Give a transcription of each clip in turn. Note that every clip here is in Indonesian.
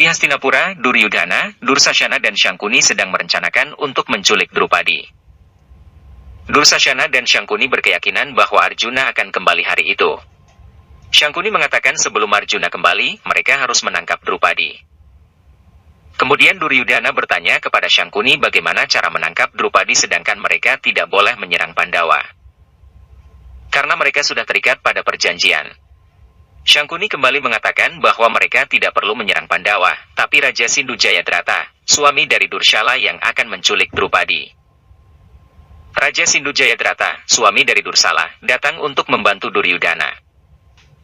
Di Hastinapura, Duryudana, Dursasana dan Syangkuni sedang merencanakan untuk menculik Drupadi. Dursasana dan Syangkuni berkeyakinan bahwa Arjuna akan kembali hari itu. Syangkuni mengatakan sebelum Arjuna kembali, mereka harus menangkap Drupadi. Kemudian Duryudana bertanya kepada Syangkuni bagaimana cara menangkap Drupadi sedangkan mereka tidak boleh menyerang Pandawa. Karena mereka sudah terikat pada perjanjian. Syangkuni kembali mengatakan bahwa mereka tidak perlu menyerang Pandawa, tapi Raja Sindhu Jayadrata, suami dari Dursala yang akan menculik Drupadi. Raja Sindhu Jayadrata, suami dari Dursala, datang untuk membantu Duryudana.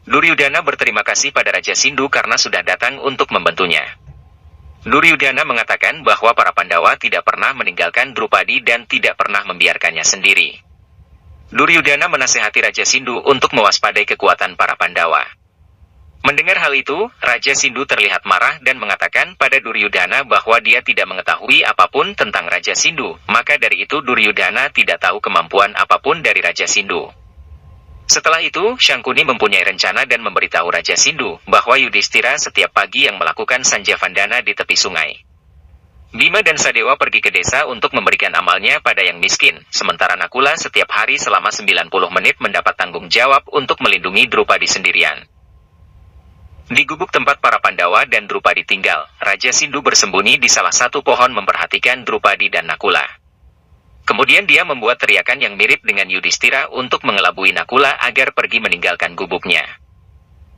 Duryudana berterima kasih pada Raja Sindhu karena sudah datang untuk membantunya. Duryudana mengatakan bahwa para Pandawa tidak pernah meninggalkan Drupadi dan tidak pernah membiarkannya sendiri. Duryudana menasihati Raja Sindhu untuk mewaspadai kekuatan para Pandawa. Mendengar hal itu, Raja Sindhu terlihat marah dan mengatakan pada Duryudana bahwa dia tidak mengetahui apapun tentang Raja Sindhu, maka dari itu Duryudana tidak tahu kemampuan apapun dari Raja Sindhu. Setelah itu, Syangkuni mempunyai rencana dan memberitahu Raja Sindhu bahwa Yudhistira setiap pagi yang melakukan sanjavandana di tepi sungai. Bima dan Sadewa pergi ke desa untuk memberikan amalnya pada yang miskin, sementara Nakula setiap hari selama 90 menit mendapat tanggung jawab untuk melindungi Drupadi sendirian. Di gubuk tempat para Pandawa dan Drupadi tinggal, Raja Sindhu bersembunyi di salah satu pohon memperhatikan Drupadi dan Nakula. Kemudian dia membuat teriakan yang mirip dengan Yudhistira untuk mengelabui Nakula agar pergi meninggalkan gubuknya.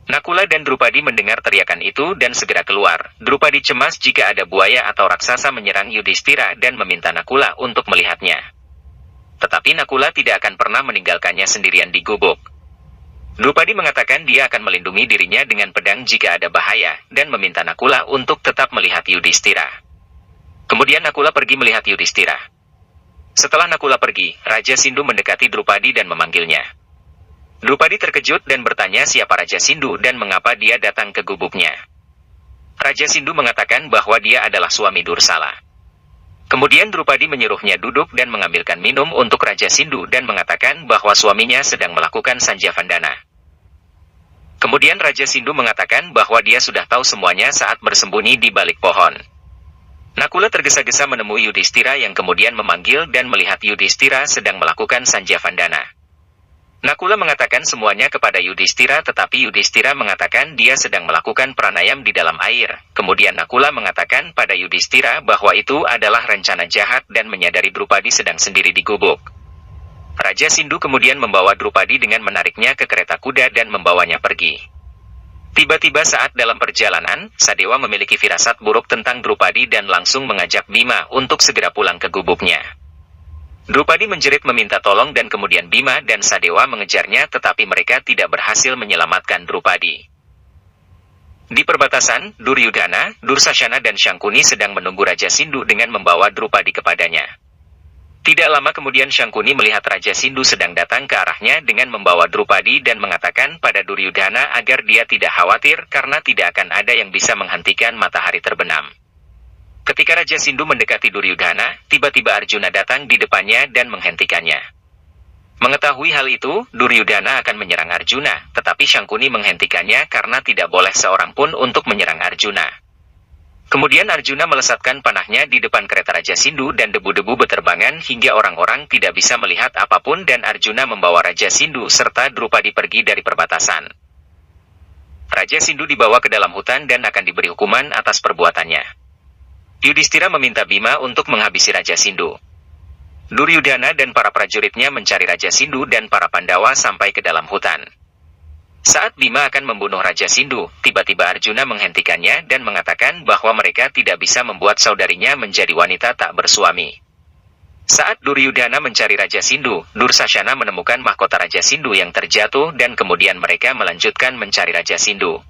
Nakula dan Drupadi mendengar teriakan itu dan segera keluar. Drupadi cemas jika ada buaya atau raksasa menyerang Yudhistira dan meminta Nakula untuk melihatnya. Tetapi Nakula tidak akan pernah meninggalkannya sendirian di gubuk. Drupadi mengatakan dia akan melindungi dirinya dengan pedang jika ada bahaya, dan meminta Nakula untuk tetap melihat Yudhistira. Kemudian Nakula pergi melihat Yudhistira. Setelah Nakula pergi, Raja Sindhu mendekati Drupadi dan memanggilnya. Drupadi terkejut dan bertanya siapa Raja Sindhu dan mengapa dia datang ke gubuknya. Raja Sindhu mengatakan bahwa dia adalah suami Dursala. Kemudian Drupadi menyuruhnya duduk dan mengambilkan minum untuk Raja Sindhu dan mengatakan bahwa suaminya sedang melakukan sanjavandana. Kemudian Raja Sindhu mengatakan bahwa dia sudah tahu semuanya saat bersembunyi di balik pohon. Nakula tergesa-gesa menemui Yudhistira yang kemudian memanggil dan melihat Yudhistira sedang melakukan sanjavandana. Nakula mengatakan semuanya kepada Yudhistira tetapi Yudhistira mengatakan dia sedang melakukan pranayam di dalam air. Kemudian Nakula mengatakan pada Yudhistira bahwa itu adalah rencana jahat dan menyadari Drupadi sedang sendiri di gubuk. Raja Sindhu kemudian membawa Drupadi dengan menariknya ke kereta kuda dan membawanya pergi. Tiba-tiba saat dalam perjalanan, Sadewa memiliki firasat buruk tentang Drupadi dan langsung mengajak Bima untuk segera pulang ke gubuknya. Drupadi menjerit meminta tolong dan kemudian Bima dan Sadewa mengejarnya tetapi mereka tidak berhasil menyelamatkan Drupadi. Di perbatasan, Duryudana, Dursasana dan Syangkuni sedang menunggu Raja Sindhu dengan membawa Drupadi kepadanya. Tidak lama kemudian Syangkuni melihat Raja Sindhu sedang datang ke arahnya dengan membawa Drupadi dan mengatakan pada Duryudana agar dia tidak khawatir karena tidak akan ada yang bisa menghentikan matahari terbenam. Ketika Raja Sindhu mendekati Duryudana, tiba-tiba Arjuna datang di depannya dan menghentikannya. Mengetahui hal itu, Duryudana akan menyerang Arjuna, tetapi Syangkuni menghentikannya karena tidak boleh seorang pun untuk menyerang Arjuna. Kemudian Arjuna melesatkan panahnya di depan kereta Raja Sindhu dan debu-debu beterbangan hingga orang-orang tidak bisa melihat apapun dan Arjuna membawa Raja Sindhu serta Drupadi pergi dari perbatasan. Raja Sindhu dibawa ke dalam hutan dan akan diberi hukuman atas perbuatannya. Yudhistira meminta Bima untuk menghabisi Raja Sindhu. Duryudana dan para prajuritnya mencari Raja Sindhu dan para Pandawa sampai ke dalam hutan. Saat Bima akan membunuh Raja Sindhu, tiba-tiba Arjuna menghentikannya dan mengatakan bahwa mereka tidak bisa membuat saudarinya menjadi wanita tak bersuami. Saat Duryudana mencari Raja Sindhu, Dursasana menemukan mahkota Raja Sindhu yang terjatuh dan kemudian mereka melanjutkan mencari Raja Sindhu.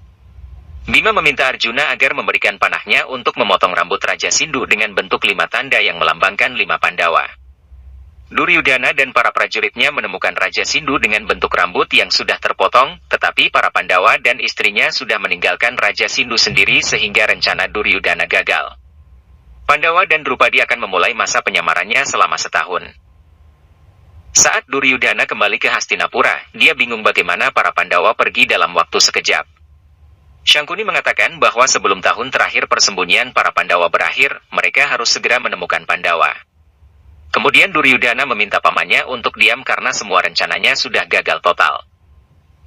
Bima meminta Arjuna agar memberikan panahnya untuk memotong rambut Raja Sindhu dengan bentuk 5 tanda yang melambangkan 5 Pandawa. Duryudana dan para prajuritnya menemukan Raja Sindhu dengan bentuk rambut yang sudah terpotong, tetapi para Pandawa dan istrinya sudah meninggalkan Raja Sindhu sendiri sehingga rencana Duryudana gagal. Pandawa dan Drupadi akan memulai masa penyamarannya selama setahun. Saat Duryudana kembali ke Hastinapura, dia bingung bagaimana para Pandawa pergi dalam waktu sekejap. Syangkuni mengatakan bahwa sebelum tahun terakhir persembunyian para Pandawa berakhir, mereka harus segera menemukan Pandawa. Kemudian Duryudana meminta pamannya untuk diam karena semua rencananya sudah gagal total.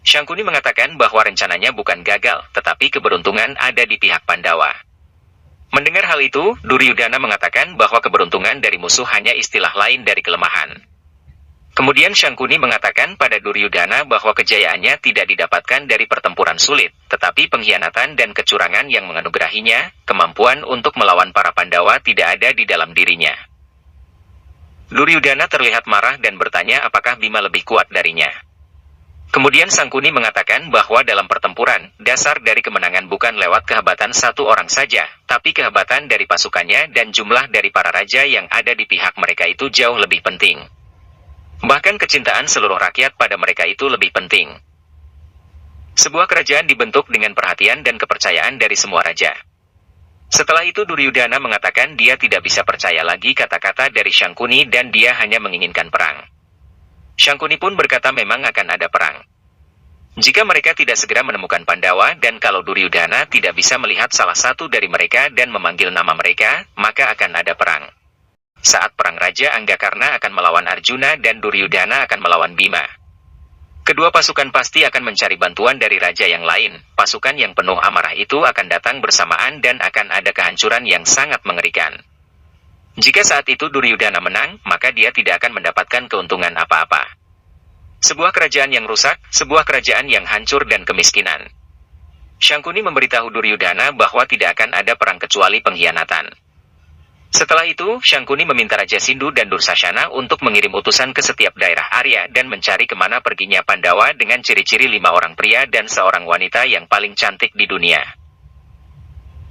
Syangkuni mengatakan bahwa rencananya bukan gagal, tetapi keberuntungan ada di pihak Pandawa. Mendengar hal itu, Duryudana mengatakan bahwa keberuntungan dari musuh hanya istilah lain dari kelemahan. Kemudian Syangkuni mengatakan pada Duryudana bahwa kejayaannya tidak didapatkan dari pertempuran sulit, tetapi pengkhianatan dan kecurangan yang menganugerahinya, kemampuan untuk melawan para Pandawa tidak ada di dalam dirinya. Duryudana terlihat marah dan bertanya apakah Bima lebih kuat darinya. Kemudian Syangkuni mengatakan bahwa dalam pertempuran, dasar dari kemenangan bukan lewat kehebatan satu orang saja, tapi kehebatan dari pasukannya dan jumlah dari para raja yang ada di pihak mereka itu jauh lebih penting. Bahkan kecintaan seluruh rakyat pada mereka itu lebih penting. Sebuah kerajaan dibentuk dengan perhatian dan kepercayaan dari semua raja. Setelah itu Duryudana mengatakan dia tidak bisa percaya lagi kata-kata dari Syangkuni dan dia hanya menginginkan perang. Syangkuni pun berkata memang akan ada perang. Jika mereka tidak segera menemukan Pandawa dan kalau Duryudana tidak bisa melihat salah satu dari mereka dan memanggil nama mereka, maka akan ada perang. Saat perang Raja Anggakarna akan melawan Arjuna dan Duryudana akan melawan Bima. Kedua pasukan pasti akan mencari bantuan dari raja yang lain. Pasukan yang penuh amarah itu akan datang bersamaan dan akan ada kehancuran yang sangat mengerikan. Jika saat itu Duryudana menang, maka dia tidak akan mendapatkan keuntungan apa-apa. Sebuah kerajaan yang rusak, sebuah kerajaan yang hancur dan kemiskinan. Syangkuni memberitahu Duryudana bahwa tidak akan ada perang kecuali pengkhianatan. Setelah itu, Syangkuni meminta Raja Sindhu dan Dursasana untuk mengirim utusan ke setiap daerah Arya dan mencari kemana perginya Pandawa dengan ciri-ciri 5 orang pria dan seorang wanita yang paling cantik di dunia.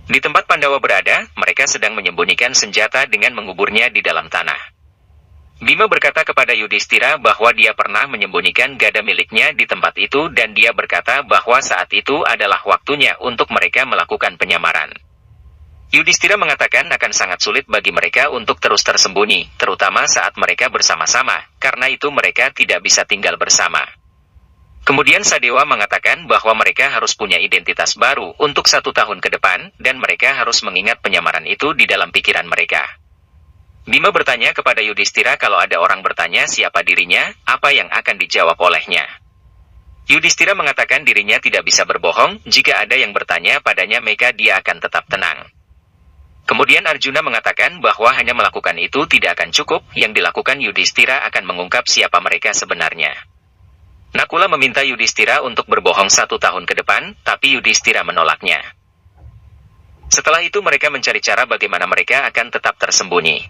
Di tempat Pandawa berada, mereka sedang menyembunyikan senjata dengan menguburnya di dalam tanah. Bima berkata kepada Yudhistira bahwa dia pernah menyembunyikan gada miliknya di tempat itu dan dia berkata bahwa saat itu adalah waktunya untuk mereka melakukan penyamaran. Yudhistira mengatakan akan sangat sulit bagi mereka untuk terus tersembunyi, terutama saat mereka bersama-sama, karena itu mereka tidak bisa tinggal bersama. Kemudian Sadewa mengatakan bahwa mereka harus punya identitas baru untuk 1 tahun ke depan, dan mereka harus mengingat penyamaran itu di dalam pikiran mereka. Bima bertanya kepada Yudhistira kalau ada orang bertanya siapa dirinya, apa yang akan dijawab olehnya. Yudhistira mengatakan dirinya tidak bisa berbohong, jika ada yang bertanya padanya maka dia akan tetap tenang. Kemudian Arjuna mengatakan bahwa hanya melakukan itu tidak akan cukup, yang dilakukan Yudhistira akan mengungkap siapa mereka sebenarnya. Nakula meminta Yudhistira untuk berbohong 1 tahun ke depan, tapi Yudhistira menolaknya. Setelah itu mereka mencari cara bagaimana mereka akan tetap tersembunyi.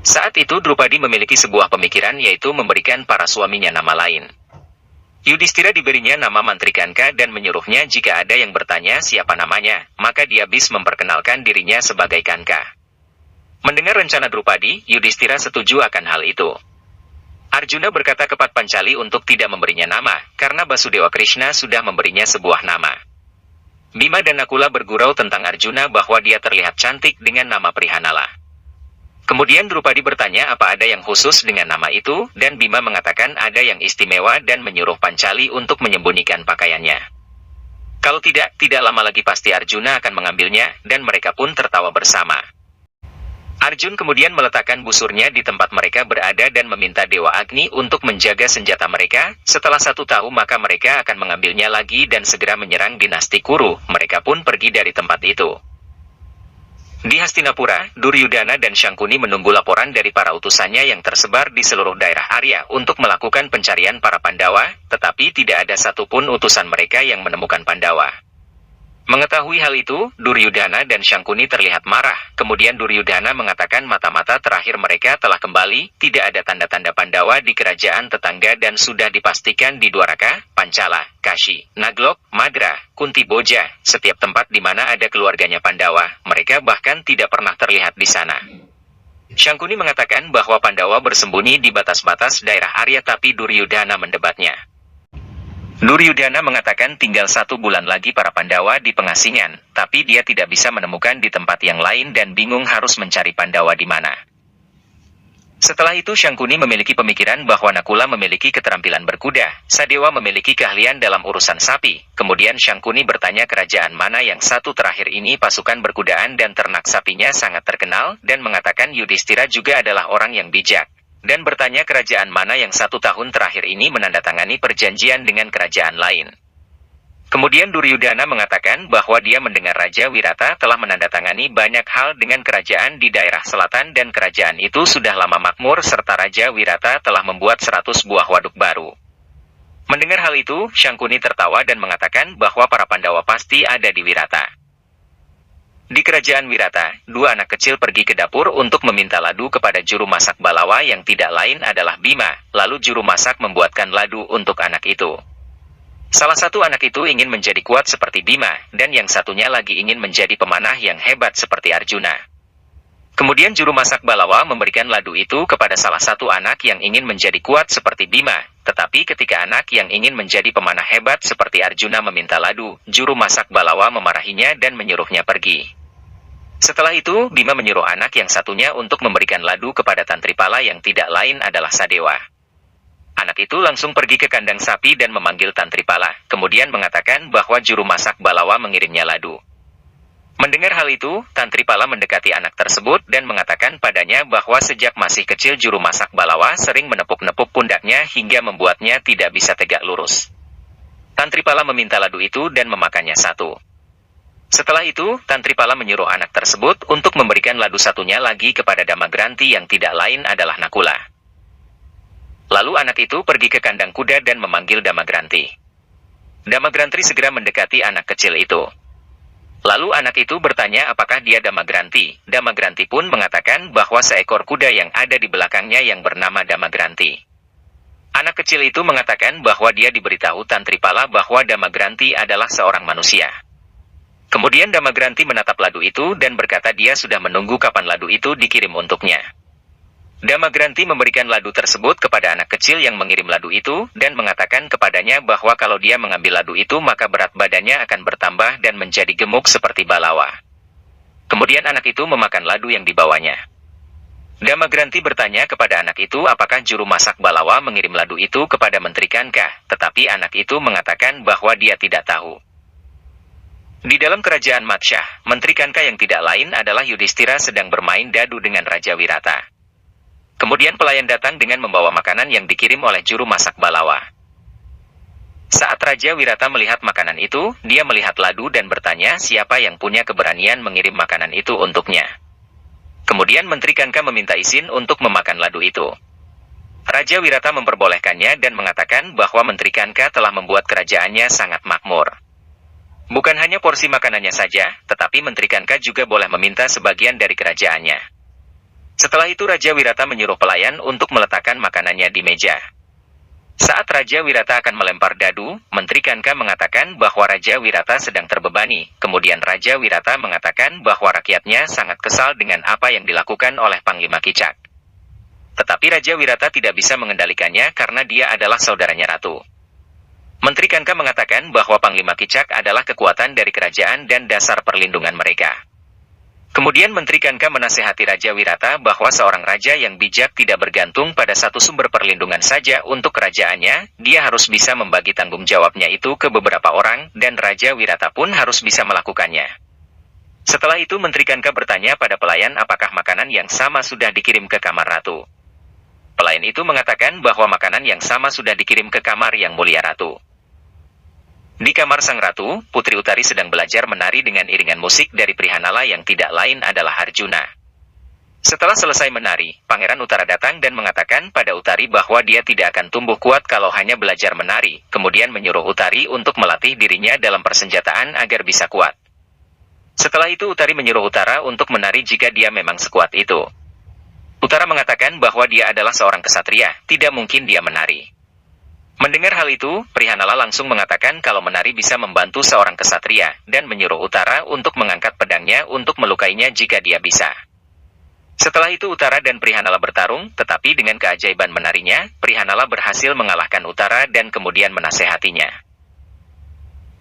Saat itu Drupadi memiliki sebuah pemikiran yaitu memberikan para suaminya nama lain. Yudhistira diberinya nama Mantri Kanka dan menyuruhnya jika ada yang bertanya siapa namanya, maka dia bisa memperkenalkan dirinya sebagai Kanka. Mendengar rencana Drupadi, Yudhistira setuju akan hal itu. Arjuna berkata kepada Pancali untuk tidak memberinya nama, karena Basudewa Krishna sudah memberinya sebuah nama. Bima dan Nakula bergurau tentang Arjuna bahwa dia terlihat cantik dengan nama Prihanala. Kemudian Drupadi bertanya apa ada yang khusus dengan nama itu, dan Bima mengatakan ada yang istimewa dan menyuruh Pancali untuk menyembunyikan pakaiannya. Kalau tidak lama lagi pasti Arjuna akan mengambilnya, dan mereka pun tertawa bersama. Arjun kemudian meletakkan busurnya di tempat mereka berada dan meminta Dewa Agni untuk menjaga senjata mereka. Setelah 1 tahun maka mereka akan mengambilnya lagi dan segera menyerang dinasti Kuru. Mereka pun pergi dari tempat itu. Di Hastinapura, Duryudana dan Syangkuni menunggu laporan dari para utusannya yang tersebar di seluruh daerah Arya untuk melakukan pencarian para Pandawa, tetapi tidak ada satupun utusan mereka yang menemukan Pandawa. Mengetahui hal itu, Duryudana dan Syangkuni terlihat marah. Kemudian Duryudana mengatakan mata-mata terakhir mereka telah kembali, tidak ada tanda-tanda Pandawa di kerajaan tetangga dan sudah dipastikan di Dwaraka, Pancala, Kashi, Naglok, Madra, Kunti Boja, setiap tempat di mana ada keluarganya Pandawa, mereka bahkan tidak pernah terlihat di sana. Syangkuni mengatakan bahwa Pandawa bersembunyi di batas-batas daerah Arya tapi Duryudana mendebatnya. Duryudana mengatakan tinggal 1 bulan lagi para Pandawa di pengasingan, tapi dia tidak bisa menemukan di tempat yang lain dan bingung harus mencari Pandawa di mana. Setelah itu Syangkuni memiliki pemikiran bahwa Nakula memiliki keterampilan berkuda, Sadewa memiliki keahlian dalam urusan sapi. Kemudian Syangkuni bertanya kerajaan mana yang satu terakhir ini pasukan berkudaan dan ternak sapinya sangat terkenal, dan mengatakan Yudhistira juga adalah orang yang bijak. Dan bertanya kerajaan mana yang 1 tahun terakhir ini menandatangani perjanjian dengan kerajaan lain. Kemudian Duryudana mengatakan bahwa dia mendengar Raja Wirata telah menandatangani banyak hal dengan kerajaan di daerah selatan dan kerajaan itu sudah lama makmur serta Raja Wirata telah membuat 100 buah waduk baru. Mendengar hal itu, Syangkuni tertawa dan mengatakan bahwa para Pandawa pasti ada di Wirata. Di kerajaan Wirata, 2 anak kecil pergi ke dapur untuk meminta ladu kepada juru masak Balawa yang tidak lain adalah Bima, lalu juru masak membuatkan ladu untuk anak itu. Salah satu anak itu ingin menjadi kuat seperti Bima, dan yang satunya lagi ingin menjadi pemanah yang hebat seperti Arjuna. Kemudian juru masak Balawa memberikan ladu itu kepada salah satu anak yang ingin menjadi kuat seperti Bima, tetapi ketika anak yang ingin menjadi pemanah hebat seperti Arjuna meminta ladu, juru masak Balawa memarahinya dan menyuruhnya pergi. Setelah itu, Bima menyuruh anak yang satunya untuk memberikan ladu kepada Tantripala yang tidak lain adalah Sadewa. Anak itu langsung pergi ke kandang sapi dan memanggil Tantripala, kemudian mengatakan bahwa juru masak Balawa mengirimnya ladu. Mendengar hal itu, Tantripala mendekati anak tersebut dan mengatakan padanya bahwa sejak masih kecil juru masak Balawa sering menepuk-nepuk pundaknya hingga membuatnya tidak bisa tegak lurus. Tantripala meminta ladu itu dan memakannya satu. Setelah itu, Tantripala menyuruh anak tersebut untuk memberikan ladu satunya lagi kepada Damagranti yang tidak lain adalah Nakula. Lalu anak itu pergi ke kandang kuda dan memanggil Damagranti. Damagranti segera mendekati anak kecil itu. Lalu anak itu bertanya apakah dia Damagranti. Damagranti pun mengatakan bahwa seekor kuda yang ada di belakangnya yang bernama Damagranti. Anak kecil itu mengatakan bahwa dia diberitahu Tantripala bahwa Damagranti adalah seorang manusia. Kemudian Damagranti menatap ladu itu dan berkata dia sudah menunggu kapan ladu itu dikirim untuknya. Damagranti memberikan ladu tersebut kepada anak kecil yang mengirim ladu itu, dan mengatakan kepadanya bahwa kalau dia mengambil ladu itu maka berat badannya akan bertambah dan menjadi gemuk seperti Balawa. Kemudian anak itu memakan ladu yang dibawanya. Damagranti bertanya kepada anak itu apakah juru masak Balawa mengirim ladu itu kepada Menteri Kanka, tetapi anak itu mengatakan bahwa dia tidak tahu. Di dalam kerajaan Matsyah, Menteri Kanka yang tidak lain adalah Yudhistira sedang bermain dadu dengan Raja Wirata. Kemudian pelayan datang dengan membawa makanan yang dikirim oleh juru masak Balawa. Saat Raja Wirata melihat makanan itu, dia melihat ladu dan bertanya siapa yang punya keberanian mengirim makanan itu untuknya. Kemudian Menteri Kanka meminta izin untuk memakan ladu itu. Raja Wirata memperbolehkannya dan mengatakan bahwa Menteri Kanka telah membuat kerajaannya sangat makmur. Bukan hanya porsi makanannya saja, tetapi Menteri Kanka juga boleh meminta sebagian dari kerajaannya. Setelah itu Raja Wirata menyuruh pelayan untuk meletakkan makanannya di meja. Saat Raja Wirata akan melempar dadu, Menteri Kanka mengatakan bahwa Raja Wirata sedang terbebani. Kemudian Raja Wirata mengatakan bahwa rakyatnya sangat kesal dengan apa yang dilakukan oleh Panglima Kicak. Tetapi Raja Wirata tidak bisa mengendalikannya karena dia adalah saudaranya ratu. Menteri Kanka mengatakan bahwa Panglima Kicak adalah kekuatan dari kerajaan dan dasar perlindungan mereka. Kemudian Menteri Kanka menasihati Raja Wirata bahwa seorang raja yang bijak tidak bergantung pada satu sumber perlindungan saja untuk kerajaannya, dia harus bisa membagi tanggung jawabnya itu ke beberapa orang, dan Raja Wirata pun harus bisa melakukannya. Setelah itu Menteri Kanka bertanya pada pelayan apakah makanan yang sama sudah dikirim ke kamar ratu. Pelayan itu mengatakan bahwa makanan yang sama sudah dikirim ke kamar yang mulia ratu. Di kamar sang ratu, Putri Utari sedang belajar menari dengan iringan musik dari Prihanala yang tidak lain adalah Arjuna. Setelah selesai menari, Pangeran Utara datang dan mengatakan pada Utari bahwa dia tidak akan tumbuh kuat kalau hanya belajar menari, kemudian menyuruh Utari untuk melatih dirinya dalam persenjataan agar bisa kuat. Setelah itu Utari menyuruh Utara untuk menari jika dia memang sekuat itu. Utara mengatakan bahwa dia adalah seorang kesatria, tidak mungkin dia menari. Mendengar hal itu, Prihanala langsung mengatakan kalau menari bisa membantu seorang kesatria, dan menyuruh Utara untuk mengangkat pedangnya untuk melukainya jika dia bisa. Setelah itu Utara dan Prihanala bertarung, tetapi dengan keajaiban menarinya, Prihanala berhasil mengalahkan Utara dan kemudian menasehatinya.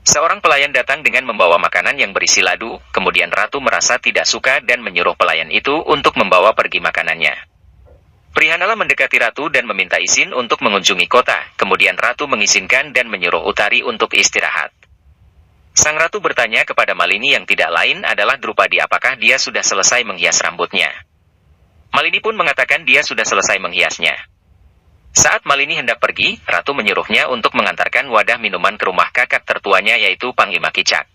Seorang pelayan datang dengan membawa makanan yang berisi ladu, kemudian Ratu merasa tidak suka dan menyuruh pelayan itu untuk membawa pergi makanannya. Prihanala mendekati Ratu dan meminta izin untuk mengunjungi kota, kemudian Ratu mengizinkan dan menyuruh Uttari untuk istirahat. Sang Ratu bertanya kepada Malini yang tidak lain adalah Drupadi apakah dia sudah selesai menghias rambutnya. Malini pun mengatakan dia sudah selesai menghiasnya. Saat Malini hendak pergi, Ratu menyuruhnya untuk mengantarkan wadah minuman ke rumah kakak tertuanya yaitu Panglima Kicak.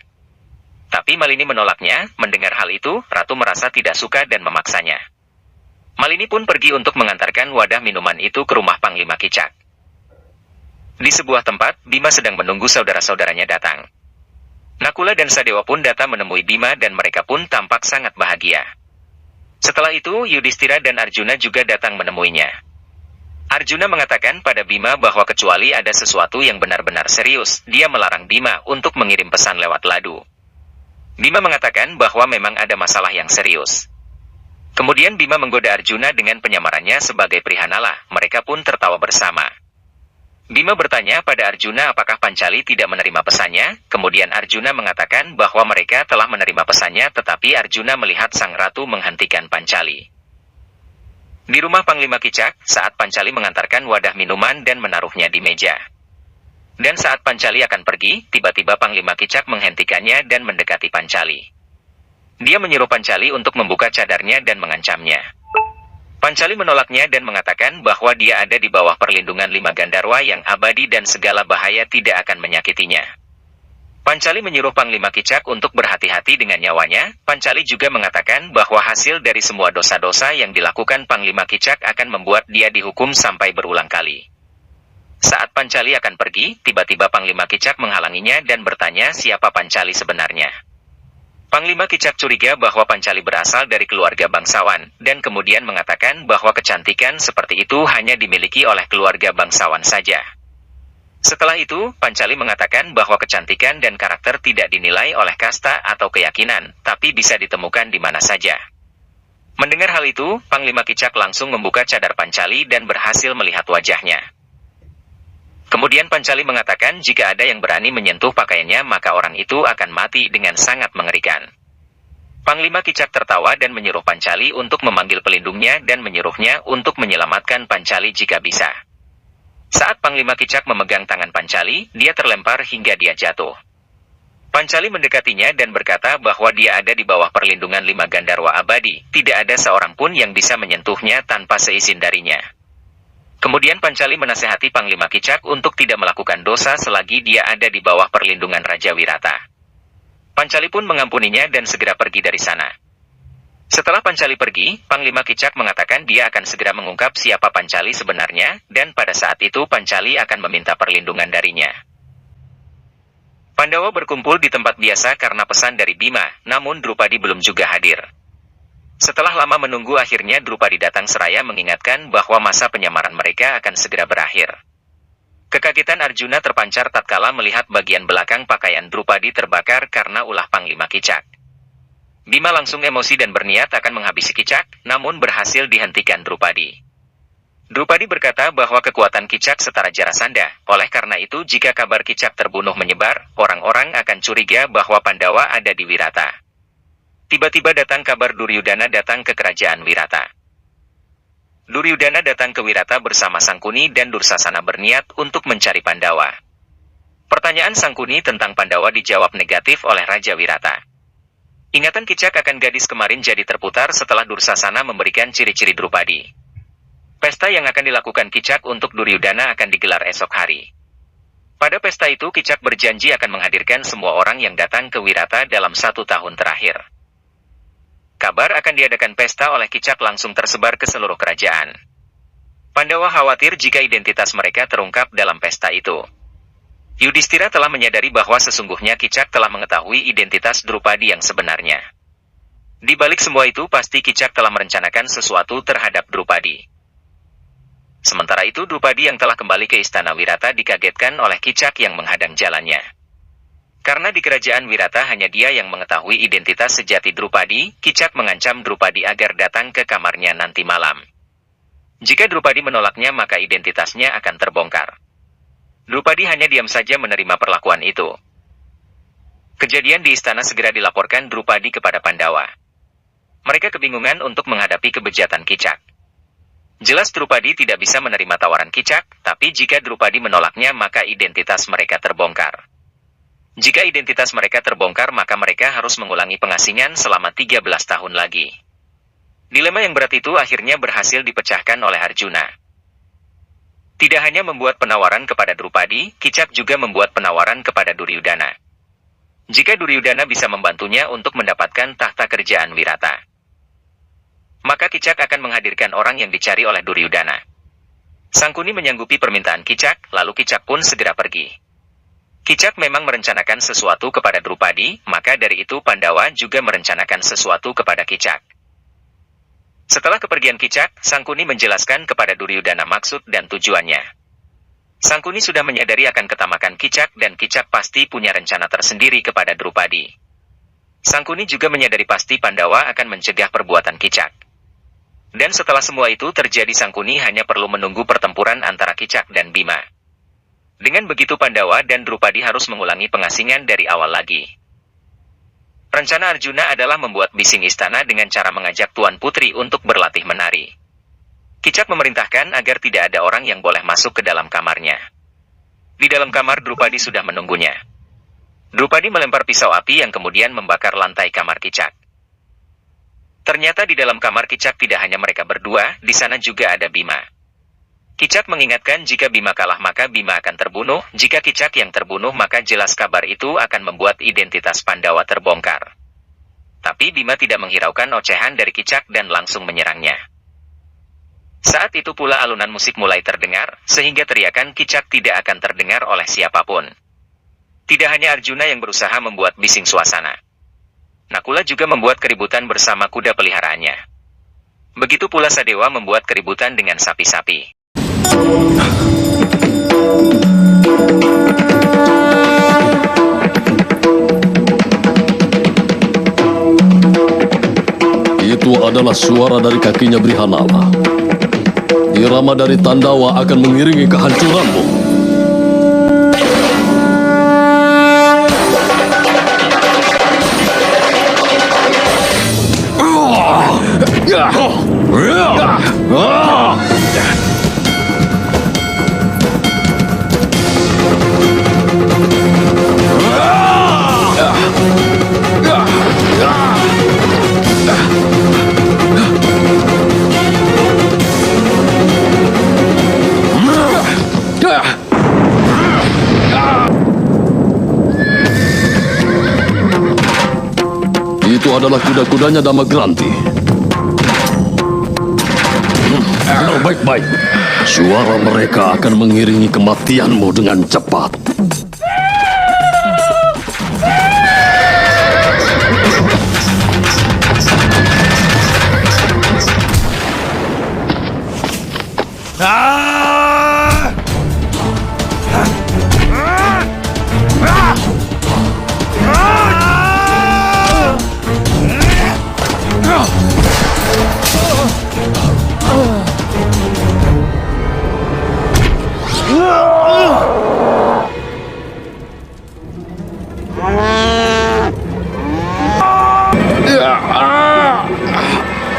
Tapi Malini menolaknya. Mendengar hal itu, Ratu merasa tidak suka dan memaksanya. Malini pun pergi untuk mengantarkan wadah minuman itu ke rumah Panglima Kicak. Di sebuah tempat, Bima sedang menunggu saudara-saudaranya datang. Nakula dan Sadewa pun datang menemui Bima dan mereka pun tampak sangat bahagia. Setelah itu, Yudhistira dan Arjuna juga datang menemuinya. Arjuna mengatakan pada Bima bahwa kecuali ada sesuatu yang benar-benar serius, dia melarang Bima untuk mengirim pesan lewat Ladu. Bima mengatakan bahwa memang ada masalah yang serius. Kemudian Bima menggoda Arjuna dengan penyamarannya sebagai Prihanala, mereka pun tertawa bersama. Bima bertanya pada Arjuna apakah Pancali tidak menerima pesannya, kemudian Arjuna mengatakan bahwa mereka telah menerima pesannya tetapi Arjuna melihat sang ratu menghentikan Pancali. Di rumah Panglima Kicak, saat Pancali mengantarkan wadah minuman dan menaruhnya di meja. Dan saat Pancali akan pergi, tiba-tiba Panglima Kicak menghentikannya dan mendekati Pancali. Dia menyuruh Pancali untuk membuka cadarnya dan mengancamnya. Pancali menolaknya dan mengatakan bahwa dia ada di bawah perlindungan 5 Gandarwa yang abadi dan segala bahaya tidak akan menyakitinya. Pancali menyuruh Panglima Kicak untuk berhati-hati dengan nyawanya. Pancali juga mengatakan bahwa hasil dari semua dosa-dosa yang dilakukan Panglima Kicak akan membuat dia dihukum sampai berulang kali. Saat Pancali akan pergi, tiba-tiba Panglima Kicak menghalanginya dan bertanya siapa Pancali sebenarnya. Panglima Kicak curiga bahwa Pancali berasal dari keluarga bangsawan, dan kemudian mengatakan bahwa kecantikan seperti itu hanya dimiliki oleh keluarga bangsawan saja. Setelah itu, Pancali mengatakan bahwa kecantikan dan karakter tidak dinilai oleh kasta atau keyakinan, tapi bisa ditemukan di mana saja. Mendengar hal itu, Panglima Kicak langsung membuka cadar Pancali dan berhasil melihat wajahnya. Kemudian Pancali mengatakan jika ada yang berani menyentuh pakaiannya maka orang itu akan mati dengan sangat mengerikan. Panglima Kicak tertawa dan menyuruh Pancali untuk memanggil pelindungnya dan menyuruhnya untuk menyelamatkan Pancali jika bisa. Saat Panglima Kicak memegang tangan Pancali, dia terlempar hingga dia jatuh. Pancali mendekatinya dan berkata bahwa dia ada di bawah perlindungan 5 Gandarwa abadi, tidak ada seorang pun yang bisa menyentuhnya tanpa seizin darinya. Kemudian Pancali menasehati Panglima Kicak untuk tidak melakukan dosa selagi dia ada di bawah perlindungan Raja Wirata. Pancali pun mengampuninya dan segera pergi dari sana. Setelah Pancali pergi, Panglima Kicak mengatakan dia akan segera mengungkap siapa Pancali sebenarnya, dan pada saat itu Pancali akan meminta perlindungan darinya. Pandawa berkumpul di tempat biasa karena pesan dari Bima, namun Drupadi belum juga hadir. Setelah lama menunggu akhirnya Drupadi datang seraya mengingatkan bahwa masa penyamaran mereka akan segera berakhir. Kekagetan Arjuna terpancar tatkala melihat bagian belakang pakaian Drupadi terbakar karena ulah Panglima Kicak. Bima langsung emosi dan berniat akan menghabisi Kicak, namun berhasil dihentikan Drupadi. Drupadi berkata bahwa kekuatan Kicak setara Jarasandha, oleh karena itu jika kabar Kicak terbunuh menyebar, orang-orang akan curiga bahwa Pandawa ada di Wirata. Tiba-tiba datang kabar Duryudana datang ke kerajaan Wirata. Duryudana datang ke Wirata bersama Sangkuni dan Dursasana berniat untuk mencari Pandawa. Pertanyaan Sangkuni tentang Pandawa dijawab negatif oleh Raja Wirata. Ingatan Kicak akan gadis kemarin jadi terputar setelah Dursasana memberikan ciri-ciri Drupadi. Pesta yang akan dilakukan Kicak untuk Duryudana akan digelar esok hari. Pada pesta itu Kicak berjanji akan menghadirkan semua orang yang datang ke Wirata dalam 1 tahun terakhir. Kabar akan diadakan pesta oleh Kicak langsung tersebar ke seluruh kerajaan. Pandawa khawatir jika identitas mereka terungkap dalam pesta itu. Yudhistira telah menyadari bahwa sesungguhnya Kicak telah mengetahui identitas Drupadi yang sebenarnya. Di balik semua itu pasti Kicak telah merencanakan sesuatu terhadap Drupadi. Sementara itu Drupadi yang telah kembali ke istana Wirata dikagetkan oleh Kicak yang menghadang jalannya. Karena di kerajaan Wirata hanya dia yang mengetahui identitas sejati Drupadi, Kicak mengancam Drupadi agar datang ke kamarnya nanti malam. Jika Drupadi menolaknya maka identitasnya akan terbongkar. Drupadi hanya diam saja menerima perlakuan itu. Kejadian di istana segera dilaporkan Drupadi kepada Pandawa. Mereka kebingungan untuk menghadapi kebejatan Kicak. Jelas Drupadi tidak bisa menerima tawaran Kicak, tapi jika Drupadi menolaknya maka identitas mereka terbongkar. Jika identitas mereka terbongkar maka mereka harus mengulangi pengasingan selama 13 tahun lagi. Dilema yang berat itu akhirnya berhasil dipecahkan oleh Arjuna. Tidak hanya membuat penawaran kepada Drupadi, Kicak juga membuat penawaran kepada Duryudana. Jika Duryudana bisa membantunya untuk mendapatkan tahta kerajaan Wirata, maka Kicak akan menghadirkan orang yang dicari oleh Duryudana. Sangkuni menyanggupi permintaan Kicak, lalu Kicak pun segera pergi. Kicak memang merencanakan sesuatu kepada Drupadi, maka dari itu Pandawa juga merencanakan sesuatu kepada Kicak. Setelah kepergian Kicak, Sangkuni menjelaskan kepada Duryudana maksud dan tujuannya. Sangkuni sudah menyadari akan ketamakan Kicak dan Kicak pasti punya rencana tersendiri kepada Drupadi. Sangkuni juga menyadari pasti Pandawa akan mencegah perbuatan Kicak. Dan setelah semua itu terjadi Sangkuni hanya perlu menunggu pertempuran antara Kicak dan Bima. Dengan begitu Pandawa dan Drupadi harus mengulangi pengasingan dari awal lagi. Rencana Arjuna adalah membuat bising istana dengan cara mengajak Tuan Putri untuk berlatih menari. Kicak memerintahkan agar tidak ada orang yang boleh masuk ke dalam kamarnya. Di dalam kamar Drupadi sudah menunggunya. Drupadi melempar pisau api yang kemudian membakar lantai kamar Kicak. Ternyata di dalam kamar Kicak tidak hanya mereka berdua, di sana juga ada Bima. Kicak mengingatkan jika Bima kalah maka Bima akan terbunuh, jika Kicak yang terbunuh maka jelas kabar itu akan membuat identitas Pandawa terbongkar. Tapi Bima tidak menghiraukan ocehan dari Kicak dan langsung menyerangnya. Saat itu pula alunan musik mulai terdengar, sehingga teriakan Kicak tidak akan terdengar oleh siapapun. Tidak hanya Arjuna yang berusaha membuat bising suasana. Nakula juga membuat keributan bersama kuda peliharaannya. Begitu pula Sadewa membuat keributan dengan sapi-sapi. Itu adalah suara dari kakinya Brihanala. Irama dari Tandawa akan mengiringi kehancuranmu. Itu adalah kuda-kudanya Damagranti. Baik-baik. Suara mereka akan mengiringi kematianmu dengan cepat.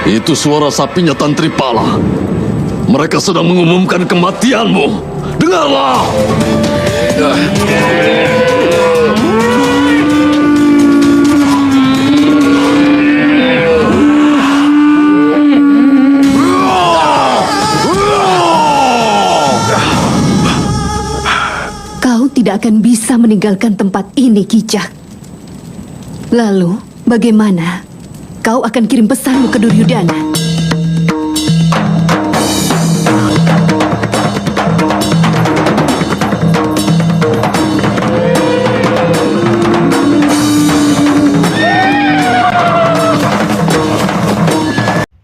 Itu suara sapinya Tantripala. Mereka sedang mengumumkan kematianmu. Dengarlah! Kau tidak akan bisa meninggalkan tempat ini, Kicak. Lalu, bagaimana? Kau akan kirim pesanmu ke Duryudana.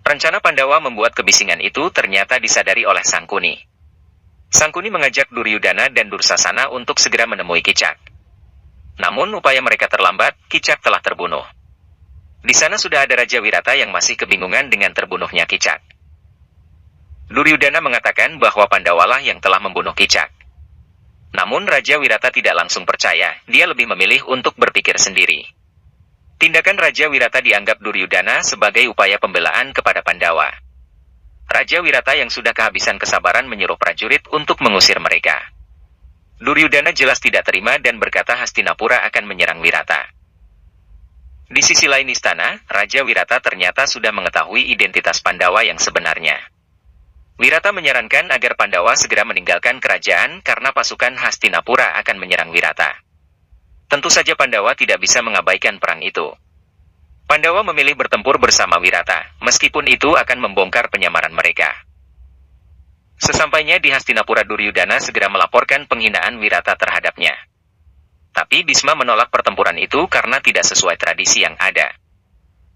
Rencana Pandawa membuat kebisingan itu ternyata disadari oleh Sangkuni. Sangkuni mengajak Duryudana dan Dursasana untuk segera menemui Kicak. Namun upaya mereka terlambat, Kicak telah terbunuh. Di sana sudah ada Raja Wirata yang masih kebingungan dengan terbunuhnya Kicak. Duryudana mengatakan bahwa Pandawalah yang telah membunuh Kicak. Namun Raja Wirata tidak langsung percaya, dia lebih memilih untuk berpikir sendiri. Tindakan Raja Wirata dianggap Duryudana sebagai upaya pembelaan kepada Pandawa. Raja Wirata yang sudah kehabisan kesabaran menyuruh prajurit untuk mengusir mereka. Duryudana jelas tidak terima dan berkata Hastinapura akan menyerang Wirata. Di sisi lain istana, Raja Wirata ternyata sudah mengetahui identitas Pandawa yang sebenarnya. Wirata menyarankan agar Pandawa segera meninggalkan kerajaan karena pasukan Hastinapura akan menyerang Wirata. Tentu saja Pandawa tidak bisa mengabaikan perang itu. Pandawa memilih bertempur bersama Wirata, meskipun itu akan membongkar penyamaran mereka. Sesampainya di Hastinapura, Duryudana segera melaporkan penghinaan Wirata terhadapnya. Tapi Bisma menolak pertempuran itu karena tidak sesuai tradisi yang ada.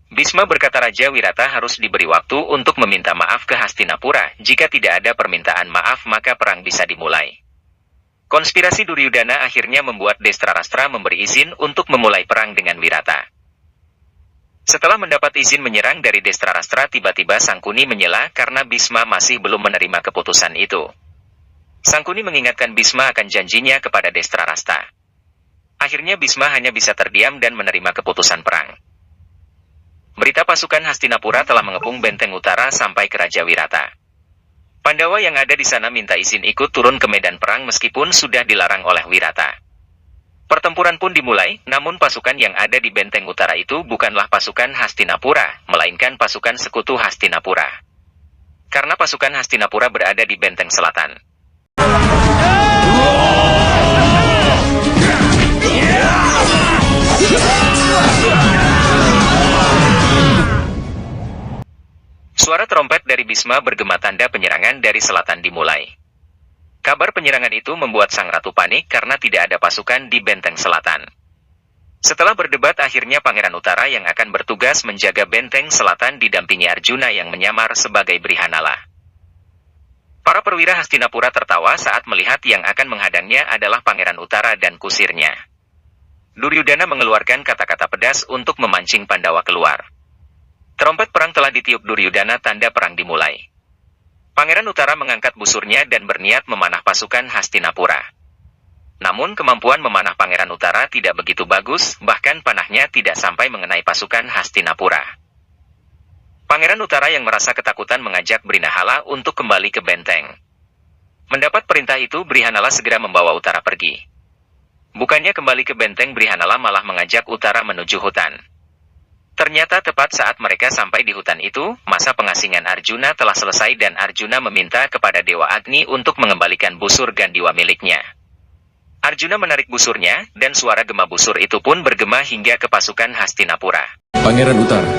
Bisma berkata Raja Wirata harus diberi waktu untuk meminta maaf ke Hastinapura. Jika tidak ada permintaan maaf maka perang bisa dimulai. Konspirasi Duryudana akhirnya membuat Destrarastra memberi izin untuk memulai perang dengan Wirata. Setelah mendapat izin menyerang dari Destrarastra, tiba-tiba Sangkuni menyela karena Bisma masih belum menerima keputusan itu. Sangkuni mengingatkan Bisma akan janjinya kepada Destrarastra. Akhirnya Bisma hanya bisa terdiam dan menerima keputusan perang. Berita pasukan Hastinapura telah mengepung benteng utara sampai ke Raja Wirata. Pandawa yang ada di sana minta izin ikut turun ke medan perang meskipun sudah dilarang oleh Wirata. Pertempuran pun dimulai, namun pasukan yang ada di benteng utara itu bukanlah pasukan Hastinapura, melainkan pasukan sekutu Hastinapura. Karena pasukan Hastinapura berada di benteng selatan. Suara trompet dari Bisma bergema tanda penyerangan dari selatan dimulai. Kabar penyerangan itu membuat sang ratu panik karena tidak ada pasukan di benteng selatan. Setelah berdebat akhirnya Pangeran Utara yang akan bertugas menjaga benteng selatan didampingi Arjuna yang menyamar sebagai Brihanala. Para perwira Hastinapura tertawa saat melihat yang akan menghadangnya adalah Pangeran Utara dan kusirnya. Duryudana mengeluarkan kata-kata pedas untuk memancing Pandawa keluar. Trompet perang telah ditiup Duryudana, tanda perang dimulai. Pangeran Utara mengangkat busurnya dan berniat memanah pasukan Hastinapura. Namun kemampuan memanah Pangeran Utara tidak begitu bagus, bahkan panahnya tidak sampai mengenai pasukan Hastinapura. Pangeran Utara yang merasa ketakutan mengajak Brihanala untuk kembali ke benteng. Mendapat perintah itu, Brihanala segera membawa Utara pergi. Bukannya kembali ke benteng, Brihanala malah mengajak Utara menuju hutan. Ternyata tepat saat mereka sampai di hutan itu, masa pengasingan Arjuna telah selesai dan Arjuna meminta kepada Dewa Agni untuk mengembalikan busur Gandiwa miliknya. Arjuna menarik busurnya, dan suara gema busur itu pun bergema hingga ke pasukan Hastinapura. Pangeran Utara,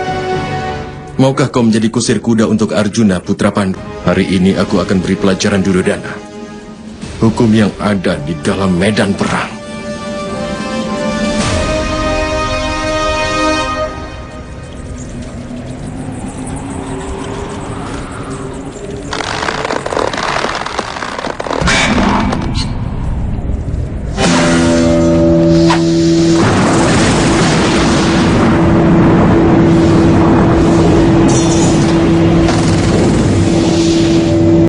maukah kau menjadi kusir kuda untuk Arjuna putra Pandu? Hari ini aku akan beri pelajaran Duryudana. Hukum yang ada di dalam medan perang.